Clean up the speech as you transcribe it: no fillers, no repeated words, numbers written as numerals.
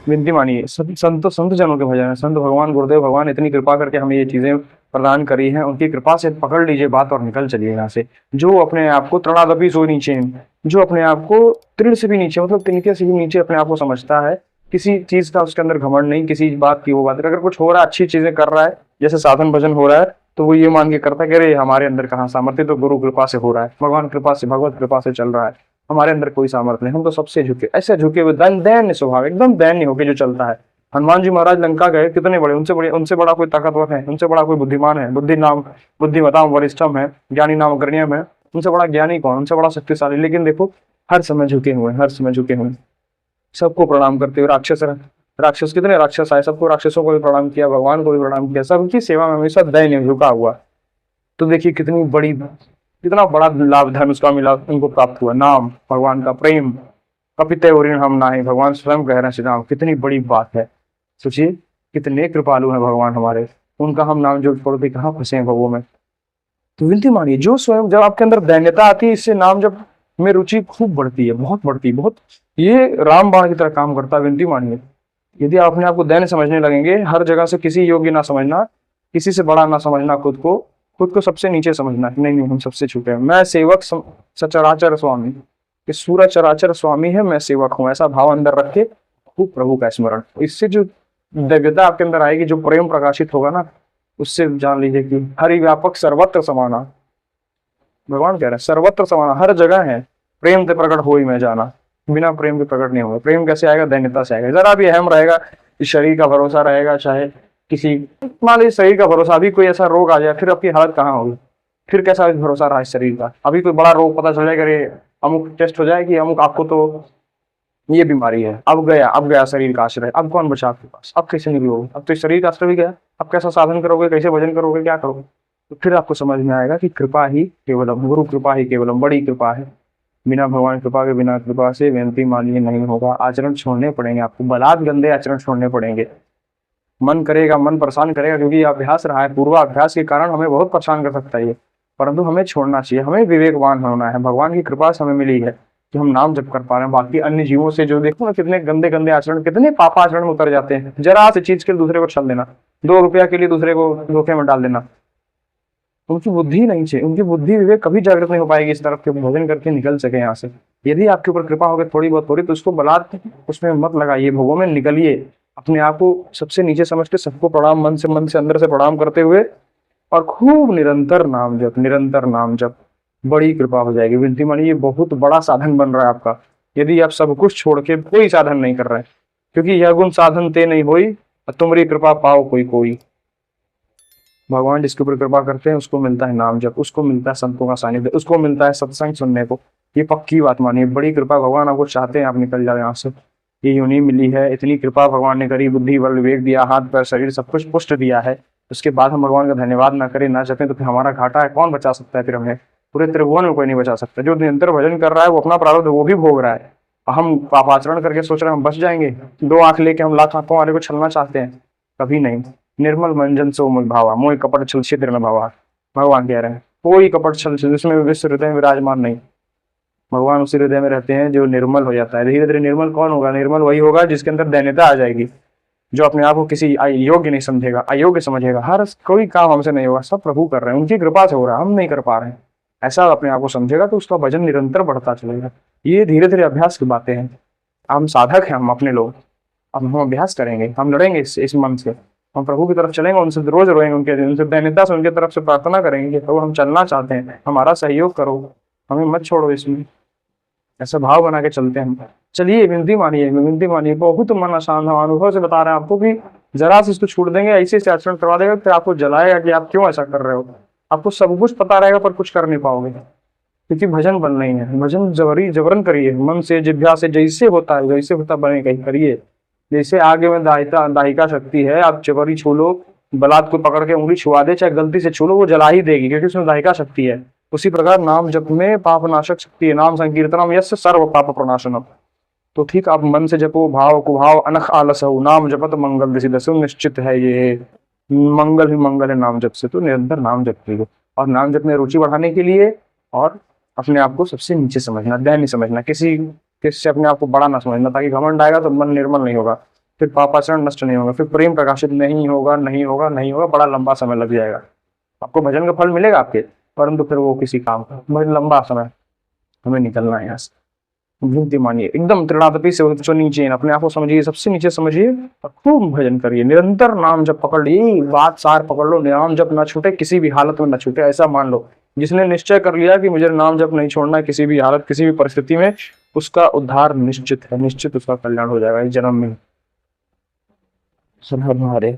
विनती मानिए, संत जनों के भजन है, संत भगवान गुरुदेव भगवान इतनी कृपा करके हमें ये चीजें प्रदान करी हैं, उनकी कृपा से पकड़ लीजिए बात और निकल चलिए यहाँ से। जो अपने आप को तृणादपि सो नीचे, जो अपने आप को तृण से भी नीचे, मतलब तिनके से भी नीचे अपने आप को समझता है, किसी चीज का उसके अंदर घमंड नहीं, किसी बात की वो बात, अगर कुछ हो रहा है, अच्छी चीजें कर रहा है, जैसे साधन भजन हो रहा है, तो वो ये मान के करता है कि अरे हमारे अंदर कहाँ सामर्थ्य, तो गुरु कृपा से हो रहा है, भगवान कृपा से, भगवत कृपा से चल रहा है, हमारे अंदर कोई सामर्थ्य नहीं, हम तो सबसे झुके, ऐसे झुके हुए दैन्य स्वभाव, एकदम दैन्य होकर जो चलता है। हनुमान जी महाराज लंका गए, कितने बड़े, उनसे बड़ा कोई ताकतवर है, उनसे बड़ा कोई बुद्धिमान है, बुद्धिमताम वरिष्ठम है, ज्ञानी नाम अग्रण्यम है, उनसे बड़ा ज्ञानी कौन, उनसे बड़ा शक्तिशाली, लेकिन देखो हर समय झुके हुए, हर समय झुके हुए, सबको प्रणाम करते हुए। राक्षस कितने राक्षस आए, सबको, राक्षसों को भी प्रणाम किया, भगवान को भी प्रणाम किया, सबकी सेवा में हमेशा दैन्य झुका हुआ। तो देखिए कितना बड़ा लाभ धर्म उसका मिला, उनको प्राप्त हुआ, नाम भगवान का प्रेम, कपिते हम नाहि, भगवान स्वयं कह रहे हैं श्री राम, कितनी बड़ी बात है। सोचिए कितने कृपालु हैं भगवान हमारे, उनका हम नाम जो छोड़ के कहाँ फंसे हैं भवों में। तो विनती मानिए, जो स्वयं जब आपके अंदर दैन्यता आती है, इससे नाम जब में रुचि खूब बढ़ती है, बहुत बढ़ती है, बहुत, ये रामबाण की तरह काम करता है। विनती मानिए, यदि आप अपने आप को दैन्य समझने लगेंगे, हर जगह से किसी योग्य ना समझना, किसी से बड़ा ना समझना, खुद को सबसे नीचे समझना कि नहीं नहीं हम सबसे छूटे हैं, मैं सेवक सचराचर स्वामी, कि सूरज चराचर स्वामी है, मैं सेवक हूँ, ऐसा भाव अंदर रख के खूब प्रभु का स्मरण, इससे जो दिव्यता आपके अंदर आएगी, जो प्रेम प्रकाशित होगा ना, उससे जान लीजिए कि हरि व्यापक सर्वत्र समाना, भगवान कह रहे हैं सर्वत्र समाना, हर जगह है, प्रेम से प्रकट हो ही मैं जाना, बिना प्रेम के प्रकट नहीं होगा। प्रेम कैसे आएगा, दैन्यता से आएगा, जरा भी अहम रहेगा, इस शरीर का भरोसा रहेगा, चाहे किसी, मान लीजिए शरीर का भरोसा, अभी कोई ऐसा रोग आ जाए, फिर आपकी हालत कहाँ होगी, फिर कैसा भरोसा रहा इस शरीर का, अभी कोई बड़ा रोग पता चल जाएगा, अरे अमुक टेस्ट हो जाए कि अमुक आपको तो ये बीमारी है, अब गया शरीर का आश्रय, अब कौन बचा आपके पास, अब कैसे निकलोगे, अब तो शरीर का आश्रय भी गया, अब कैसा साधन करोगे, कैसे भजन करोगे, क्या करोगे। तो फिर आपको समझ में आएगा कि कृपा ही केवलम, गुरु कृपा ही केवलम, बड़ी कृपा है, बिना भगवान कृपा के, बिना कृपा से विनती मानिए नहीं होगा। आचरण छोड़ने पड़ेंगे आपको, बलात् गंदे आचरण छोड़ने पड़ेंगे, मन करेगा, मन परेशान करेगा, क्योंकि अभ्यास रहा है, पूर्वाभ्यास के कारण हमें बहुत परेशान कर सकता है ये, परंतु हमें छोड़ना चाहिए, हमें विवेकवान होना है, भगवान की कृपा से हमें मिली है कि हम नाम जप कर पा रहे हैं। बाकी अन्य जीवों से जो देखो ना, कितने गंदे गंदे आचरण, कितने पापाचरण में उतर जाते हैं, जरा सी चीज के लिए दूसरे को छल देना, 2 रुपया के लिए दूसरे को धोखे में डाल देना, उनकी बुद्धि नहीं चाहिए, उनकी बुद्धि विवेक कभी जागृत नहीं हो पाएगी इस तरफ के भोजन करके निकल सके यहाँ से। यदि आपके ऊपर कृपा होगी थोड़ी बहुत, थोड़ी, तो उसको बलात् उसमें मत लगाइए, भोगों में निकलिए, अपने आप को सबसे नीचे समझ के सबको प्रणाम, मन से अंदर से प्रणाम करते हुए, और खूब निरंतर नाम जप, निरंतर नाम जप, बड़ी कृपा हो जाएगी। विनती मानिए, ये बहुत बड़ा साधन बन रहा है आपका, यदि आप सब कुछ छोड़ के कोई साधन नहीं कर रहे हैं, क्योंकि यह गुण साधन ते नहीं होई, तुम्हारी कृपा पाओ कोई कोई। भगवान जिसके ऊपर कृपा करते हैं उसको मिलता है नाम जप, उसको मिलता है संतों का सानिध्य, उसको मिलता है सत्संग सुनने को। ये पक्की बात मानिए, बड़ी कृपा भगवान आपको चाहते हैं आप निकल जाए यहाँ से। ये यूं नहीं मिली है, इतनी कृपा भगवान ने करी, बुद्धि बल विवेक दिया, हाथ पैर शरीर सब कुछ पुष्ट दिया है, उसके बाद हम भगवान का धन्यवाद ना करें, ना जपें, तो फिर हमारा घाटा है, कौन बचा सकता है फिर हमें, पूरे त्रिभुवन में कोई नहीं बचा सकता। जो निरंतर भजन कर रहा है वो अपना प्रारब्ध वो भी भोग रहा है, हम पापाचरण करके सोच रहे हैं हम बच जाएंगे, 2 आंख लेके हम लाख आंखों वाले को छलना चाहते हैं, कभी नहीं। निर्मल मंजन सो मुझ भावा, मोह कपट छल छिद्र न भावा, भगवान कह रहे हैं कोई कपट छल जिसमें विश्व हृदय में विराजमान नहीं, भगवान उसी हृदय में रहते हैं जो निर्मल हो जाता है। धीरे धीरे निर्मल कौन होगा, निर्मल वही होगा जिसके अंदर दैन्यता आ जाएगी, जो अपने आप को किसी योग्य नहीं समझेगा, अयोग्य समझेगा, हर कोई काम हमसे नहीं होगा, सब प्रभु कर रहे हैं, उनकी कृपा से हो रहा है, हम नहीं कर पा रहे हैं, ऐसा अपने आप को समझेगा तो उसका भजन निरंतर बढ़ता चलेगा। ये धीरे धीरे अभ्यास की बातें हैं, हम साधक हैं, हम अपने लोग, अब हम अभ्यास करेंगे, हम लड़ेंगे इस मन से, हम प्रभु की तरफ चलेंगे, उनसे रोज रोएंगे, उनसे दैन्यता से उनकी तरफ से प्रार्थना करेंगे, प्रभु हम चलना चाहते हैं, हमारा सहयोग करो, हमें मत छोड़ो, इसमें ऐसा भाव बना के चलते हैं हम। चलिए विनती मानिए, विनती मानिए, बहुत मन आसान है, अनुभव से बता रहे हैं आपको कि जरा से इसको छूट देंगे, ऐसे से आचरण करवा देगा, फिर आपको जलाएगा कि आप क्यों ऐसा कर रहे हो, आपको सब कुछ पता रहेगा पर कुछ कर नहीं पाओगे, क्योंकि भजन बन नहीं है। भजन जबरन करिए, मन से जिभ्या से, जैसे होता है वैसे होता बने कहीं करिए। जैसे आगे में दाहिका शक्ति है, आप जबरी छू लो, बलात् को पकड़ के उंगली छुआ दे, चाहे गलती से छू लो, वो जला ही देगी, क्योंकि उसमें दाहिका शक्ति है। उसी प्रकार नाम जप में पाप नाशक शक्ति है, नाम संकीर्तनम यस्य सर्व पाप प्रणाशनम। तो ठीक आप मन से जपो, भाव कुभाव अनख आलस हो, नाम जपत मंगल सिद्धसु, निश्चित है ये मंगल ही मंगल है नाम जप से। तो निरंतर नाम जप कीजिए, और नाम जप में रुचि बढ़ाने के लिए, और अपने आप को सबसे नीचे समझना, दैन्य समझना, किसी से अपने आप को बड़ा ना समझना, ताकि घमंड आएगा तो मन निर्मल नहीं होगा। फिर पापाचरण नष्ट नहीं होगा, फिर प्रेम प्रकाशित नहीं होगा, नहीं होगा, नहीं होगा, बड़ा लंबा समय लग जाएगा। आपको भजन का फल मिलेगा आपके, परंतु फिर वो किसी काम का, बड़ा लंबा समय हमें निकलना है यहाँ से। विनती मानिए, एकदम त्रिनादपि से जो नीचे हैं, अपने आप को समझिए, सबसे नीचे समझिए और खूब भजन करिए। निरंतर नाम जब पकड़ ली, बात सार पकड़ लो, नाम जब ना छूटे, किसी भी हालत में ना छूटे, ऐसा मान लो। जिसने निश्चय कर लिया कि मुझे नाम जब नहीं छोड़ना है किसी भी हालत, किसी भी परिस्थिति में, उसका उद्धार निश्चित है, निश्चित उसका कल्याण हो जाएगा इस जन्म में। हरे